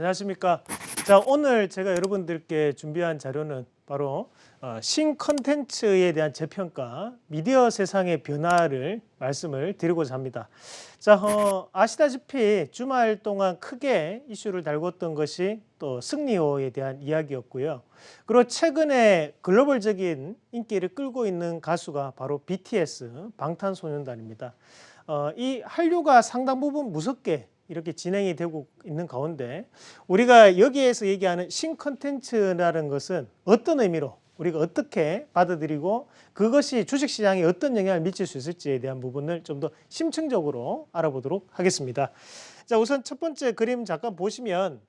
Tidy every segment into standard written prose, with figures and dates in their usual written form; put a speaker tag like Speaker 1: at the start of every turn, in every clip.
Speaker 1: 안녕하십니까. 자, 오늘 제가 여러분들께 준비한 자료는 바로 신컨텐츠에 대한 재평가, 미디어 세상의 변화를 말씀을 드리고자 합니다. 자, 아시다시피 주말 동안 크게 이슈를 달궜던 것이 또 승리호에 대한 이야기였고요. 그리고 최근에 글로벌적인 인기를 끌고 있는 가수가 바로 BTS, 방탄소년단입니다. 이 한류가 상당 부분 무섭게 이렇게 진행이 되고 있는 가운데 우리가 여기에서 얘기하는 신컨텐츠라는 것은 어떤 의미로 우리가 어떻게 받아들이고 그것이 주식시장에 어떤 영향을 미칠 수 있을지에 대한 부분을 좀 더 심층적으로 알아보도록 하겠습니다. 자, 우선 첫 번째 그림 잠깐 보시면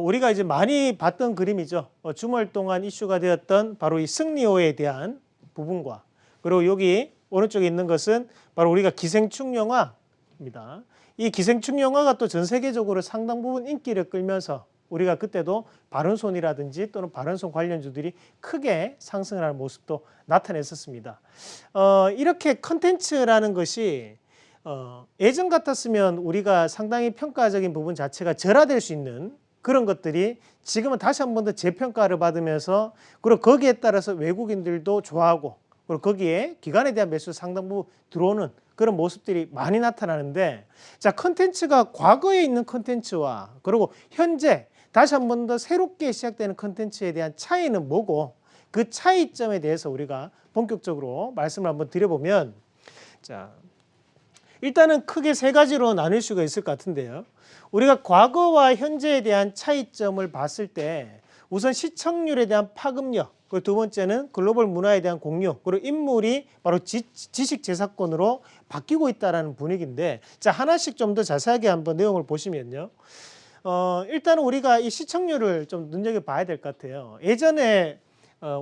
Speaker 1: 우리가 이제 많이 봤던 그림이죠. 주말 동안 이슈가 되었던 바로 이 승리호에 대한 부분과 그리고 여기 오른쪽에 있는 것은 바로 우리가 기생충 영화입니다. 이 기생충 영화가 또 전 세계적으로 상당 부분 인기를 끌면서 우리가 그때도 바른손이라든지 또는 바른손 관련주들이 크게 상승하는 모습도 나타냈었습니다. 이렇게 컨텐츠라는 것이 예전 같았으면 우리가 상당히 평가적인 부분 자체가 절하될 수 있는 그런 것들이 지금은 다시 한 번 더 재평가를 받으면서 그리고 거기에 따라서 외국인들도 좋아하고 그리고 거기에 기관에 대한 매수 상당 부분 들어오는 그런 모습들이 많이 나타나는데, 자, 컨텐츠가 과거에 있는 컨텐츠와 그리고 현재 다시 한 번 더 새롭게 시작되는 컨텐츠에 대한 차이는 뭐고 그 차이점에 대해서 우리가 본격적으로 말씀을 한번 드려보면, 자, 일단은 크게 세 가지로 나눌 수가 있을 것 같은데요. 우리가 과거와 현재에 대한 차이점을 봤을 때 우선 시청률에 대한 파급력, 그리고 두 번째는 글로벌 문화에 대한 공유, 그리고 인물이 바로 지식 재사건으로 바뀌고 있다는 분위기인데, 자, 하나씩 좀 더 자세하게 한번 내용을 보시면요. 일단은 우리가 이 시청률을 좀 눈여겨봐야 될 것 같아요. 예전에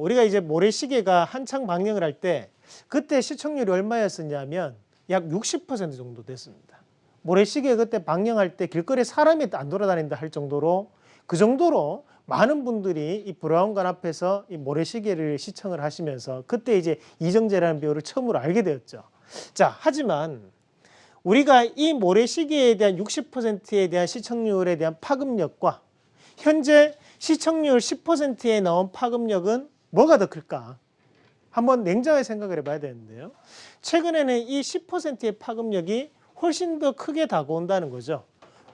Speaker 1: 우리가 이제 모래시계가 한창 방영을 할 때 그때 시청률이 얼마였었냐면 약 60% 정도 됐습니다. 모래시계 그때 방영할 때 길거리에 사람이 안 돌아다닌다 할 정도로 그 정도로 많은 분들이 이 브라운관 앞에서 이 모래시계를 시청을 하시면서 그때 이제 이정재라는 배우를 처음으로 알게 되었죠. 자, 하지만 우리가 이 모래시계에 대한 60%에 대한 시청률에 대한 파급력과 현재 시청률 10%에 나온 파급력은 뭐가 더 클까? 한번 냉정하게 생각을 해봐야 되는데요. 최근에는 이 10%의 파급력이 훨씬 더 크게 다가온다는 거죠.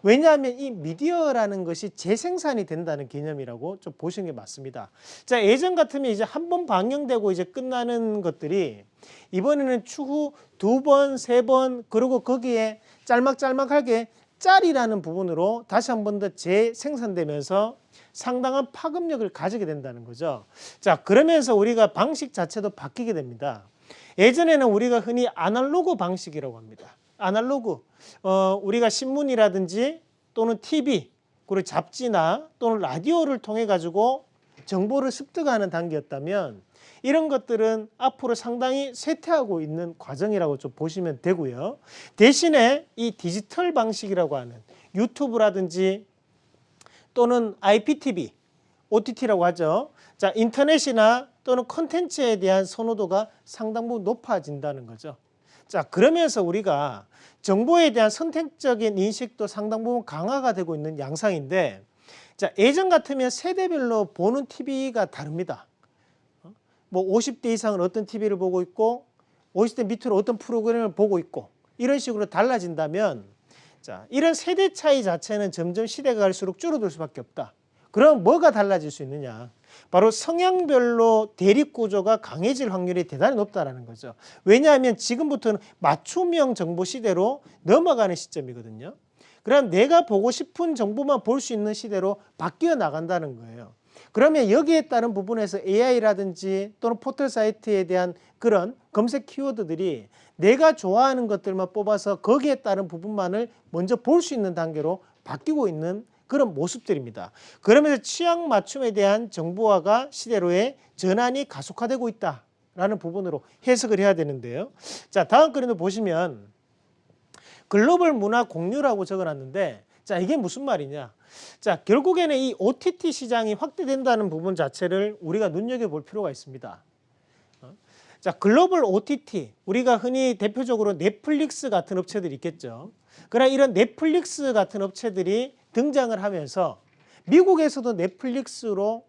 Speaker 1: 왜냐하면 이 미디어라는 것이 재생산이 된다는 개념이라고 좀 보시는 게 맞습니다. 자, 예전 같으면 이제 한 번 방영되고 이제 끝나는 것들이 이번에는 추후 두 번, 세 번, 그리고 거기에 짤막짤막하게 짤이라는 부분으로 다시 한 번 더 재생산되면서 상당한 파급력을 가지게 된다는 거죠. 자, 그러면서 우리가 방식 자체도 바뀌게 됩니다. 예전에는 우리가 흔히 아날로그 방식이라고 합니다. 아날로그, 우리가 신문이라든지 또는 TV, 그리고 잡지나 또는 라디오를 통해 가지고 정보를 습득하는 단계였다면 이런 것들은 앞으로 상당히 쇠퇴하고 있는 과정이라고 좀 보시면 되고요. 대신에 이 디지털 방식이라고 하는 유튜브라든지 또는 IPTV, OTT라고 하죠. 자, 인터넷이나 또는 콘텐츠에 대한 선호도가 상당 부분 높아진다는 거죠. 자, 그러면서 우리가 정보에 대한 선택적인 인식도 상당 부분 강화가 되고 있는 양상인데, 자, 예전 같으면 세대별로 보는 TV가 다릅니다. 뭐 50대 이상은 어떤 TV를 보고 있고 50대 밑으로 어떤 프로그램을 보고 있고 이런 식으로 달라진다면, 자, 이런 세대 차이 자체는 점점 시대가 갈수록 줄어들 수밖에 없다. 그럼 뭐가 달라질 수 있느냐? 바로 성향별로 대립구조가 강해질 확률이 대단히 높다는 거죠. 왜냐하면 지금부터는 맞춤형 정보 시대로 넘어가는 시점이거든요. 그럼 내가 보고 싶은 정보만 볼 수 있는 시대로 바뀌어 나간다는 거예요. 그러면 여기에 따른 부분에서 AI라든지 또는 포털 사이트에 대한 그런 검색 키워드들이 내가 좋아하는 것들만 뽑아서 거기에 따른 부분만을 먼저 볼 수 있는 단계로 바뀌고 있는 그런 모습들입니다. 그러면서 취향 맞춤에 대한 정보화가 시대로의 전환이 가속화되고 있다라는 부분으로 해석을 해야 되는데요. 자, 다음 그림도 보시면 글로벌 문화 공유라고 적어놨는데, 자, 이게 무슨 말이냐? 자, 결국에는 이 OTT 시장이 확대된다는 부분 자체를 우리가 눈여겨볼 필요가 있습니다. 자, 글로벌 OTT, 우리가 흔히 대표적으로 넷플릭스 같은 업체들이 있겠죠. 그러나 이런 넷플릭스 같은 업체들이 등장을 하면서 미국에서도 넷플릭스로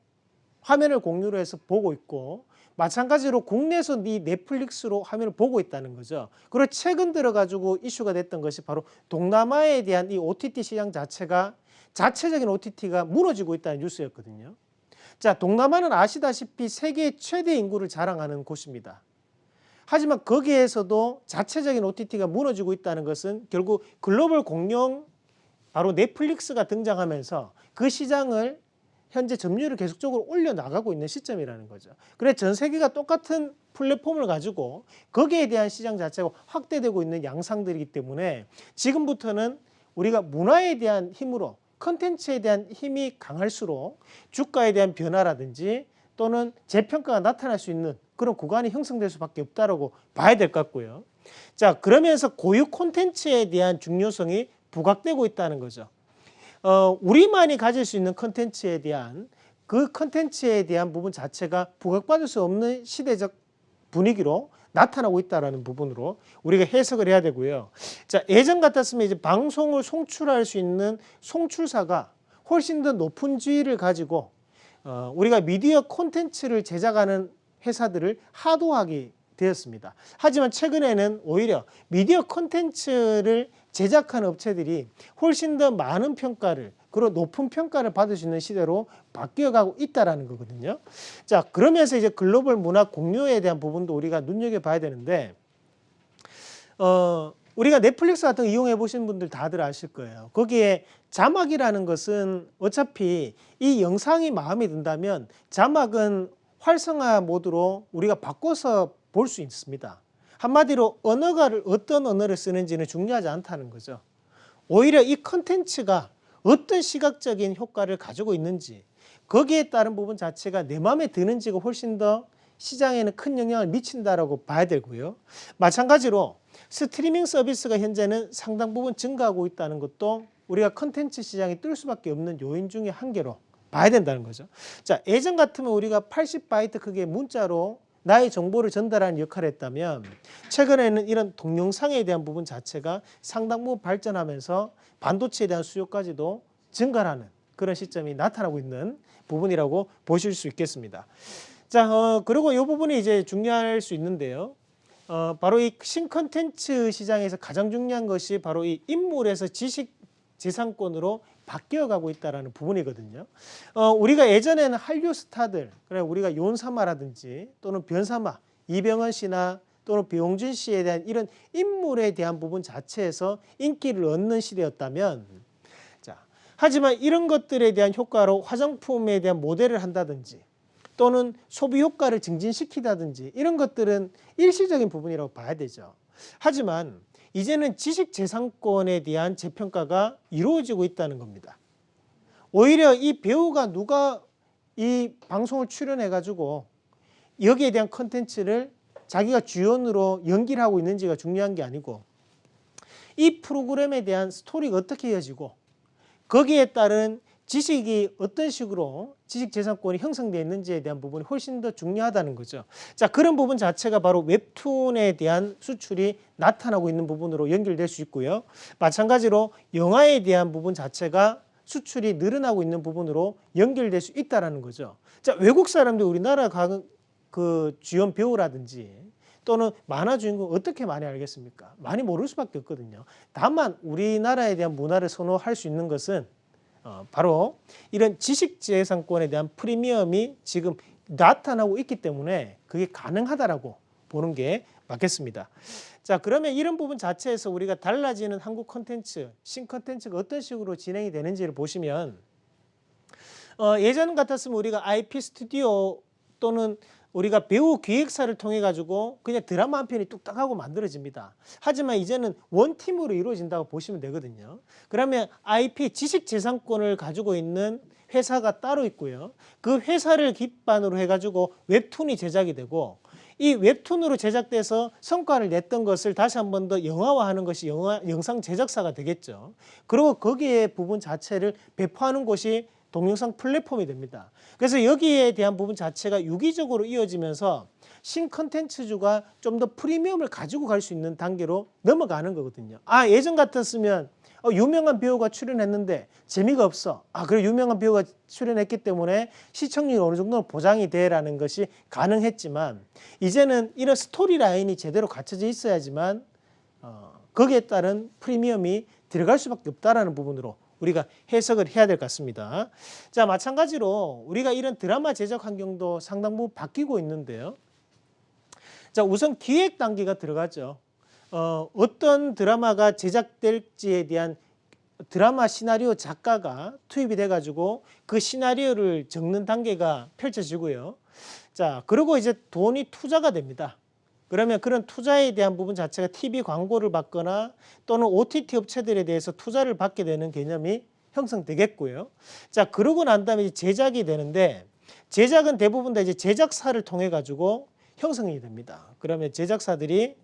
Speaker 1: 화면을 공유를 해서 보고 있고, 마찬가지로 국내에서 이 넷플릭스로 화면을 보고 있다는 거죠. 그리고 최근 들어가지고 이슈가 됐던 것이 바로 동남아에 대한 이 OTT 시장 자체가 자체적인 OTT가 무너지고 있다는 뉴스였거든요. 자, 동남아는 아시다시피 세계 최대 인구를 자랑하는 곳입니다. 하지만 거기에서도 자체적인 OTT가 무너지고 있다는 것은 결국 글로벌 공룡 바로 넷플릭스가 등장하면서 그 시장을 현재 점유율을 계속적으로 올려나가고 있는 시점이라는 거죠. 그래서 전 세계가 똑같은 플랫폼을 가지고 거기에 대한 시장 자체가 확대되고 있는 양상들이기 때문에 지금부터는 우리가 문화에 대한 힘으로 컨텐츠에 대한 힘이 강할수록 주가에 대한 변화라든지 또는 재평가가 나타날 수 있는 그런 구간이 형성될 수밖에 없다고 봐야 될 것 같고요. 자, 그러면서 고유 콘텐츠에 대한 중요성이 부각되고 있다는 거죠. 우리만이 가질 수 있는 컨텐츠에 대한 그 컨텐츠에 대한 부분 자체가 부각받을 수 없는 시대적 분위기로 나타나고 있다는 부분으로 우리가 해석을 해야 되고요. 자, 예전 같았으면 이제 방송을 송출할 수 있는 송출사가 훨씬 더 높은 지위를 가지고 우리가 미디어 콘텐츠를 제작하는 회사들을 하도하게 되었습니다. 하지만 최근에는 오히려 미디어 콘텐츠를 제작하는 업체들이 훨씬 더 많은 평가를 그리고 높은 평가를 받을 수 있는 시대로 바뀌어가고 있다는 거거든요. 자, 그러면서 이제 글로벌 문화 공유에 대한 부분도 우리가 눈여겨봐야 되는데 우리가 넷플릭스 같은 거 이용해 보신 분들 다들 아실 거예요. 거기에 자막이라는 것은 어차피 이 영상이 마음에 든다면 자막은 활성화 모드로 우리가 바꿔서 볼 수 있습니다. 한마디로 언어가를 어떤 언어를 쓰는지는 중요하지 않다는 거죠. 오히려 이 컨텐츠가 어떤 시각적인 효과를 가지고 있는지 거기에 따른 부분 자체가 내 마음에 드는지가 훨씬 더 시장에는 큰 영향을 미친다라고 봐야 되고요. 마찬가지로 스트리밍 서비스가 현재는 상당 부분 증가하고 있다는 것도 우리가 컨텐츠 시장이 뜰 수밖에 없는 요인 중에 한 개로 봐야 된다는 거죠. 자, 예전 같으면 우리가 80바이트 크기의 문자로 나의 정보를 전달하는 역할을 했다면 최근에는 이런 동영상에 대한 부분 자체가 상당 부분 발전하면서 반도체에 대한 수요까지도 증가하는 그런 시점이 나타나고 있는 부분이라고 보실 수 있겠습니다. 자, 그리고 이 부분이 이제 중요할 수 있는데요. 바로 이 신컨텐츠 시장에서 가장 중요한 것이 바로 이 인물에서 지식 재산권으로 바뀌어가고 있다는 부분이거든요. 우리가 예전에는 한류 스타들, 그래 우리가 윤사마라든지 또는 변사마, 이병헌 씨나 또는 배용준 씨에 대한 이런 인물에 대한 부분 자체에서 인기를 얻는 시대였다면, 자, 하지만 이런 것들에 대한 효과로 화장품에 대한 모델을 한다든지 또는 소비 효과를 증진시키다든지 이런 것들은 일시적인 부분이라고 봐야 되죠. 하지만 이제는 지식재산권에 대한 재평가가 이루어지고 있다는 겁니다. 오히려 이 배우가 누가 이 방송을 출연해가지고 여기에 대한 컨텐츠를 자기가 주연으로 연기를 하고 있는지가 중요한 게 아니고 이 프로그램에 대한 스토리가 어떻게 이어지고 거기에 따른 지식이 어떤 식으로 지식재산권이 형성되어 있는지에 대한 부분이 훨씬 더 중요하다는 거죠. 자, 그런 부분 자체가 바로 웹툰에 대한 수출이 나타나고 있는 부분으로 연결될 수 있고요. 마찬가지로 영화에 대한 부분 자체가 수출이 늘어나고 있는 부분으로 연결될 수 있다는 거죠. 자, 외국 사람들 우리나라 그 주연 배우라든지 또는 만화 주인공 어떻게 많이 알겠습니까? 많이 모를 수밖에 없거든요. 다만 우리나라에 대한 문화를 선호할 수 있는 것은 바로 이런 지식재산권에 대한 프리미엄이 지금 나타나고 있기 때문에 그게 가능하다라고 보는 게 맞겠습니다. 자, 그러면 이런 부분 자체에서 우리가 달라지는 한국 콘텐츠, 신콘텐츠가 어떤 식으로 진행이 되는지를 보시면 예전 같았으면 우리가 IP 스튜디오 또는 우리가 배우 기획사를 통해 가지고 그냥 드라마 한 편이 뚝딱 하고 만들어집니다. 하지만 이제는 원팀으로 이루어진다고 보시면 되거든요. 그러면 IP 지식재산권을 가지고 있는 회사가 따로 있고요. 그 회사를 기반으로 해가지고 웹툰이 제작이 되고 이 웹툰으로 제작돼서 성과를 냈던 것을 다시 한 번 더 영화화하는 것이 영상 제작사가 되겠죠. 그리고 거기에 부분 자체를 배포하는 곳이 동영상 플랫폼이 됩니다. 그래서 여기에 대한 부분 자체가 유기적으로 이어지면서 신컨텐츠주가 좀 더 프리미엄을 가지고 갈 수 있는 단계로 넘어가는 거거든요. 아, 예전 같았으면 유명한 배우가 출연했는데 재미가 없어. 아, 그래 유명한 배우가 출연했기 때문에 시청률이 어느 정도 보장이 돼라는 것이 가능했지만 이제는 이런 스토리 라인이 제대로 갖춰져 있어야지만 거기에 따른 프리미엄이 들어갈 수밖에 없다라는 부분으로 우리가 해석을 해야 될 것 같습니다. 자, 마찬가지로 우리가 이런 드라마 제작 환경도 상당 부분 바뀌고 있는데요. 자, 우선 기획 단계가 들어가죠. 어떤 드라마가 제작될지에 대한 드라마 시나리오 작가가 투입이 돼가지고 그 시나리오를 적는 단계가 펼쳐지고요. 자, 그리고 이제 돈이 투자가 됩니다. 그러면 그런 투자에 대한 부분 자체가 TV 광고를 받거나 또는 OTT 업체들에 대해서 투자를 받게 되는 개념이 형성되겠고요. 자, 그러고 난 다음에 제작이 되는데 제작은 대부분 다 이제 제작사를 통해 가지고 형성이 됩니다. 그러면 제작사들이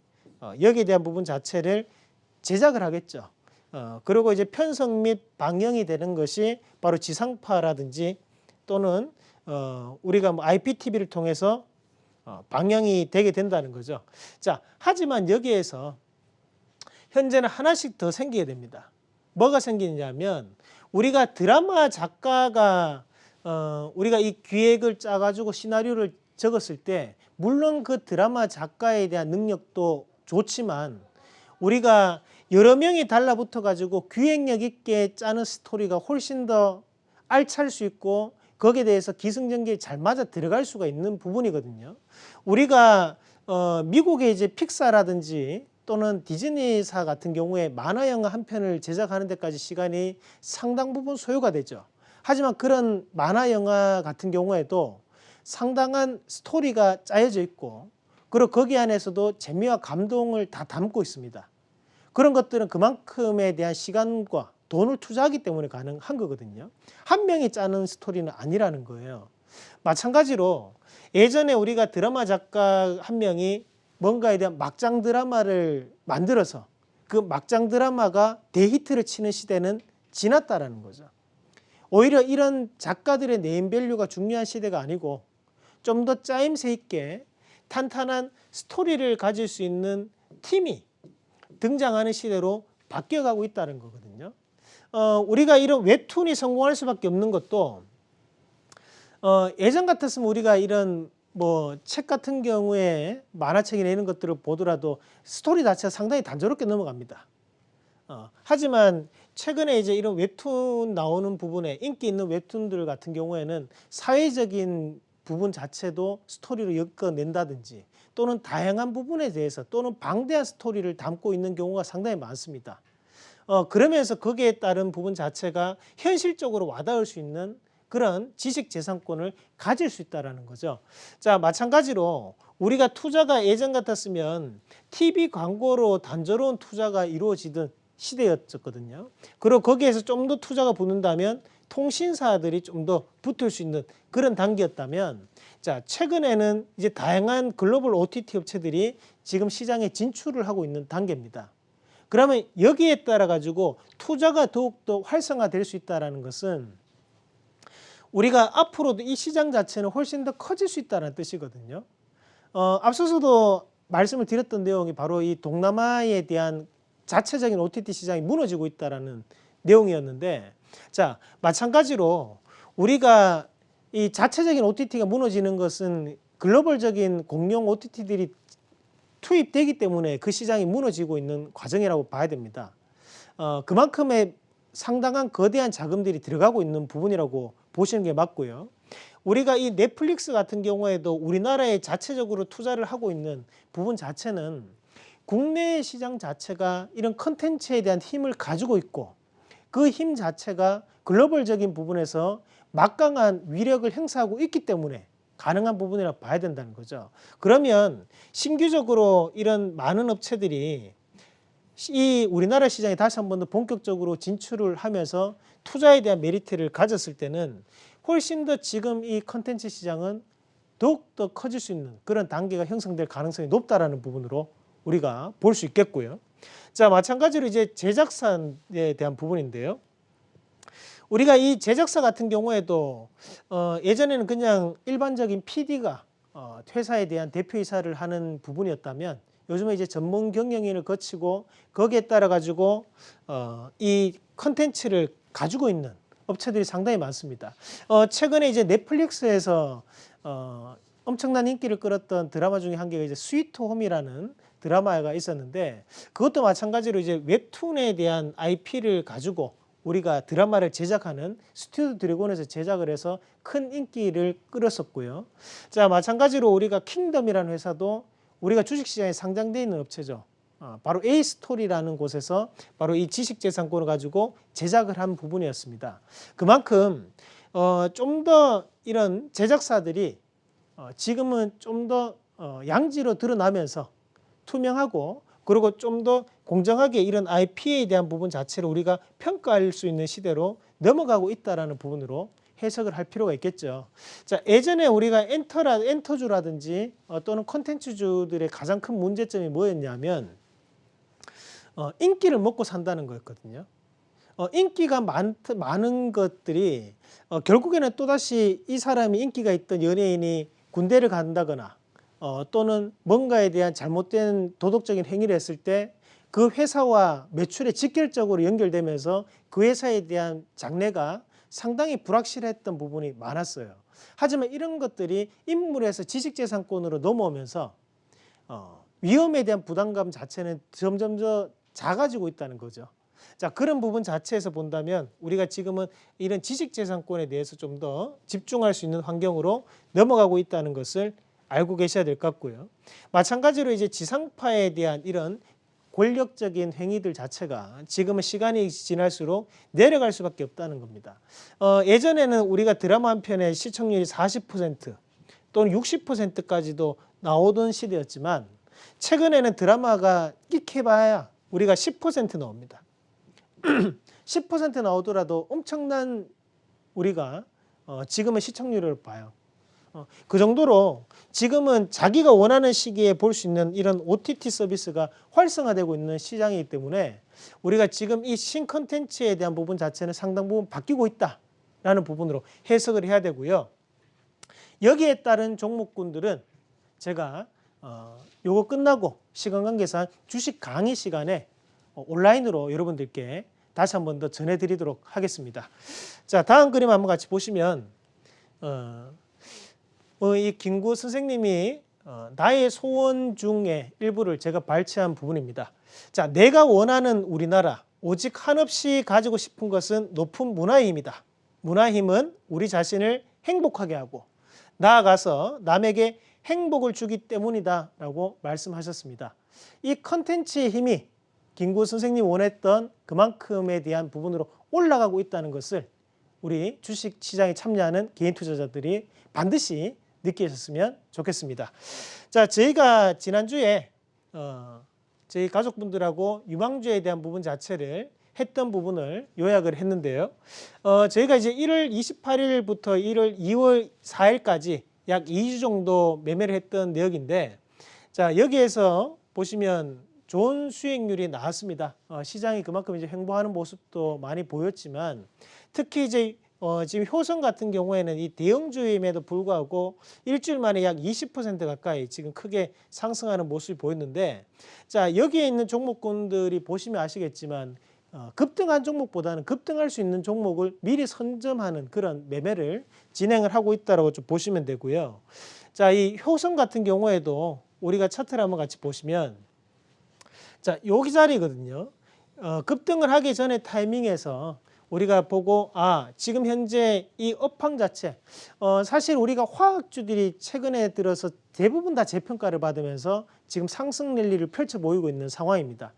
Speaker 1: 여기에 대한 부분 자체를 제작을 하겠죠. 그리고 이제 편성 및 방영이 되는 것이 바로 지상파라든지 또는 우리가 뭐 IPTV를 통해서 방영이 되게 된다는 거죠. 자, 하지만 여기에서 현재는 하나씩 더 생기게 됩니다. 뭐가 생기냐면 우리가 드라마 작가가 우리가 이 기획을 짜가지고 시나리오를 적었을 때 물론 그 드라마 작가에 대한 능력도 좋지만 우리가 여러 명이 달라붙어 가지고 기획력 있게 짜는 스토리가 훨씬 더 알찰 수 있고 거기에 대해서 기승전결이 잘 맞아 들어갈 수가 있는 부분이거든요. 우리가 미국의 이제 픽사라든지 또는 디즈니사 같은 경우에 만화 영화 한 편을 제작하는 데까지 시간이 상당 부분 소요가 되죠. 하지만 그런 만화 영화 같은 경우에도 상당한 스토리가 짜여져 있고 그리고 거기 안에서도 재미와 감동을 다 담고 있습니다. 그런 것들은 그만큼에 대한 시간과 돈을 투자하기 때문에 가능한 거거든요. 한 명이 짜는 스토리는 아니라는 거예요. 마찬가지로 예전에 우리가 드라마 작가 한 명이 뭔가에 대한 막장 드라마를 만들어서 그 막장 드라마가 대히트를 치는 시대는 지났다라는 거죠. 오히려 이런 작가들의 네임밸류가 중요한 시대가 아니고 좀 더 짜임새 있게 탄탄한 스토리를 가질 수 있는 팀이 등장하는 시대로 바뀌어가고 있다는 거거든요. 우리가 이런 웹툰이 성공할 수밖에 없는 것도 예전 같았으면 우리가 이런 뭐 책 같은 경우에 만화책이나 이런 것들을 보더라도 스토리 자체가 상당히 단조롭게 넘어갑니다. 하지만 최근에 이제 이런 웹툰 나오는 부분에 인기 있는 웹툰들 같은 경우에는 사회적인 부분 자체도 스토리로 엮어낸다든지 또는 다양한 부분에 대해서 또는 방대한 스토리를 담고 있는 경우가 상당히 많습니다. 그러면서 거기에 따른 부분 자체가 현실적으로 와닿을 수 있는 그런 지식재산권을 가질 수 있다는 거죠. 자, 마찬가지로 우리가 투자가 예전 같았으면 TV 광고로 단조로운 투자가 이루어지던 시대였었거든요. 그리고 거기에서 좀 더 투자가 붙는다면 통신사들이 좀 더 붙을 수 있는 그런 단계였다면 자, 최근에는 이제 다양한 글로벌 OTT 업체들이 지금 시장에 진출을 하고 있는 단계입니다. 그러면 여기에 따라 가지고 투자가 더욱더 활성화될 수 있다는 것은 우리가 앞으로도 이 시장 자체는 훨씬 더 커질 수 있다는 뜻이거든요. 앞서서도 말씀을 드렸던 내용이 바로 이 동남아에 대한 자체적인 OTT 시장이 무너지고 있다는 내용이었는데 자, 마찬가지로 우리가 이 자체적인 OTT가 무너지는 것은 글로벌적인 공룡 OTT들이 투입되기 때문에 그 시장이 무너지고 있는 과정이라고 봐야 됩니다. 그만큼의 상당한 거대한 자금들이 들어가고 있는 부분이라고 보시는 게 맞고요. 우리가 이 넷플릭스 같은 경우에도 우리나라에 자체적으로 투자를 하고 있는 부분 자체는 국내 시장 자체가 이런 컨텐츠에 대한 힘을 가지고 있고 그 힘 자체가 글로벌적인 부분에서 막강한 위력을 행사하고 있기 때문에 가능한 부분이라고 봐야 된다는 거죠. 그러면 신규적으로 이런 많은 업체들이 이 우리나라 시장에 다시 한 번 더 본격적으로 진출을 하면서 투자에 대한 메리트를 가졌을 때는 훨씬 더 지금 이 컨텐츠 시장은 더욱더 커질 수 있는 그런 단계가 형성될 가능성이 높다라는 부분으로 우리가 볼 수 있겠고요. 자, 마찬가지로 이제 제작사에 대한 부분인데요. 우리가 이 제작사 같은 경우에도 예전에는 그냥 일반적인 PD가 퇴사에 대한 대표이사를 하는 부분이었다면 요즘은 이제 전문 경영인을 거치고 거기에 따라 가지고 이 컨텐츠를 가지고 있는 업체들이 상당히 많습니다. 최근에 이제 넷플릭스에서 엄청난 인기를 끌었던 드라마 중에 한 개가 이제 스위트 홈이라는 드라마가 있었는데 그것도 마찬가지로 이제 웹툰에 대한 IP를 가지고 우리가 드라마를 제작하는 스튜디오 드래곤에서 제작을 해서 큰 인기를 끌었었고요. 자, 마찬가지로 우리가 킹덤이라는 회사도 우리가 주식시장에 상장되어 있는 업체죠. 바로 A스토리라는 곳에서 바로 이 지식재산권을 가지고 제작을 한 부분이었습니다. 그만큼 좀 더 이런 제작사들이 지금은 좀 더 양지로 드러나면서 투명하고 그리고 좀 더 공정하게 이런 IP에 대한 부분 자체를 우리가 평가할 수 있는 시대로 넘어가고 있다는 부분으로 해석을 할 필요가 있겠죠. 자, 예전에 우리가 엔터주라든지 또는 콘텐츠주들의 가장 큰 문제점이 뭐였냐면 인기를 먹고 산다는 거였거든요. 인기가 많은 것들이 결국에는 또다시 이 사람이 인기가 있던 연예인이 군대를 간다거나 또는 뭔가에 대한 잘못된 도덕적인 행위를 했을 때 그 회사와 매출에 직결적으로 연결되면서 그 회사에 대한 장래가 상당히 불확실했던 부분이 많았어요. 하지만 이런 것들이 인물에서 지식재산권으로 넘어오면서 위험에 대한 부담감 자체는 점점 더 작아지고 있다는 거죠. 자, 그런 부분 자체에서 본다면 우리가 지금은 이런 지식재산권에 대해서 좀 더 집중할 수 있는 환경으로 넘어가고 있다는 것을 알고 계셔야 될 것 같고요. 마찬가지로 이제 지상파에 대한 이런 권력적인 행위들 자체가 지금은 시간이 지날수록 내려갈 수밖에 없다는 겁니다. 예전에는 우리가 드라마 한 편의 시청률이 40% 또는 60%까지도 나오던 시대였지만 최근에는 드라마가 끽해봐야 우리가 10% 나옵니다. 10% 나오더라도 엄청난 우리가 지금은 시청률을 봐요. 그 정도로 지금은 자기가 원하는 시기에 볼 수 있는 이런 OTT 서비스가 활성화되고 있는 시장이기 때문에 우리가 지금 이 신콘텐츠에 대한 부분 자체는 상당 부분 바뀌고 있다라는 부분으로 해석을 해야 되고요. 여기에 따른 종목군들은 제가 요거 끝나고 시간 관계상 주식 강의 시간에 온라인으로 여러분들께 다시 한 번 더 전해드리도록 하겠습니다. 자, 다음 그림 한번 같이 보시면 이 김구 선생님이 나의 소원 중에 일부를 제가 발췌한 부분입니다. 자, 내가 원하는 우리나라 오직 한없이 가지고 싶은 것은 높은 문화의 힘이다. 문화의 힘은 우리 자신을 행복하게 하고 나아가서 남에게 행복을 주기 때문이다 라고 말씀하셨습니다. 이 컨텐츠의 힘이 김구 선생님이 원했던 그만큼에 대한 부분으로 올라가고 있다는 것을 우리 주식시장에 참여하는 개인 투자자들이 반드시 느끼셨으면 좋겠습니다. 자, 저희가 지난주에 저희 가족분들하고 유망주에 대한 부분 자체를 했던 부분을 요약을 했는데요. 저희가 이제 1월 28일부터 2월 4일까지 약 2주 정도 매매를 했던 내역인데, 자, 여기에서 보시면 좋은 수익률이 나왔습니다. 시장이 그만큼 이제 횡보하는 모습도 많이 보였지만 특히 이제 지금 효성 같은 경우에는 이 대형주임에도 불구하고 일주일 만에 약 20% 가까이 지금 크게 상승하는 모습이 보였는데, 자, 여기에 있는 종목군들이 보시면 아시겠지만 급등한 종목보다는 급등할 수 있는 종목을 미리 선점하는 그런 매매를 진행을 하고 있다고 좀 보시면 되고요. 자, 이 효성 같은 경우에도 우리가 차트를 한번 같이 보시면, 자, 여기 자리거든요. 급등을 하기 전에 타이밍에서 우리가 보고 지금 현재 이 업황 자체 사실 우리가 화학주들이 최근에 들어서 대부분 다 재평가를 받으면서 지금 상승 랠리를 펼쳐 보이고 있는 상황입니다.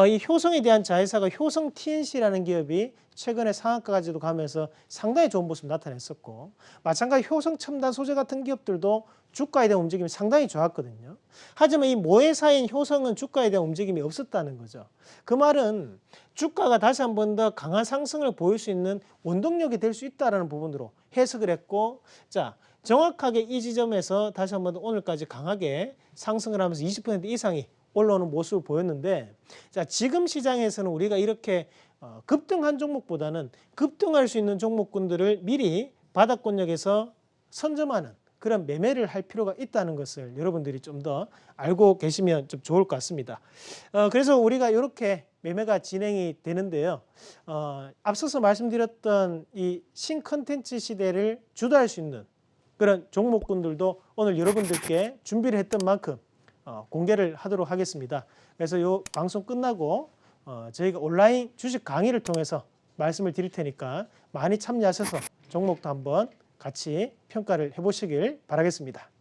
Speaker 1: 이 효성에 대한 자회사가 효성 TNC라는 기업이 최근에 상한가까지도 가면서 상당히 좋은 모습 나타냈었고, 마찬가지 효성 첨단 소재 같은 기업들도 주가에 대한 움직임이 상당히 좋았거든요. 하지만 이 모회사인 효성은 주가에 대한 움직임이 없었다는 거죠. 그 말은 주가가 다시 한 번 더 강한 상승을 보일 수 있는 원동력이 될 수 있다는 부분으로 해석을 했고, 자, 정확하게 이 지점에서 다시 한 번 오늘까지 강하게 상승을 하면서 20% 이상이 올라오는 모습을 보였는데, 자, 지금 시장에서는 우리가 이렇게 급등한 종목보다는 급등할 수 있는 종목군들을 미리 바닥권역에서 선점하는 그런 매매를 할 필요가 있다는 것을 여러분들이 좀 더 알고 계시면 좀 좋을 것 같습니다. 그래서 우리가 이렇게 매매가 진행이 되는데요. 앞서서 말씀드렸던 이 신컨텐츠 시대를 주도할 수 있는 그런 종목군들도 오늘 여러분들께 준비를 했던 만큼 공개를 하도록 하겠습니다. 그래서 이 방송 끝나고 저희가 온라인 주식 강의를 통해서 말씀을 드릴 테니까 많이 참여하셔서 종목도 한번 같이 평가를 해보시길 바라겠습니다.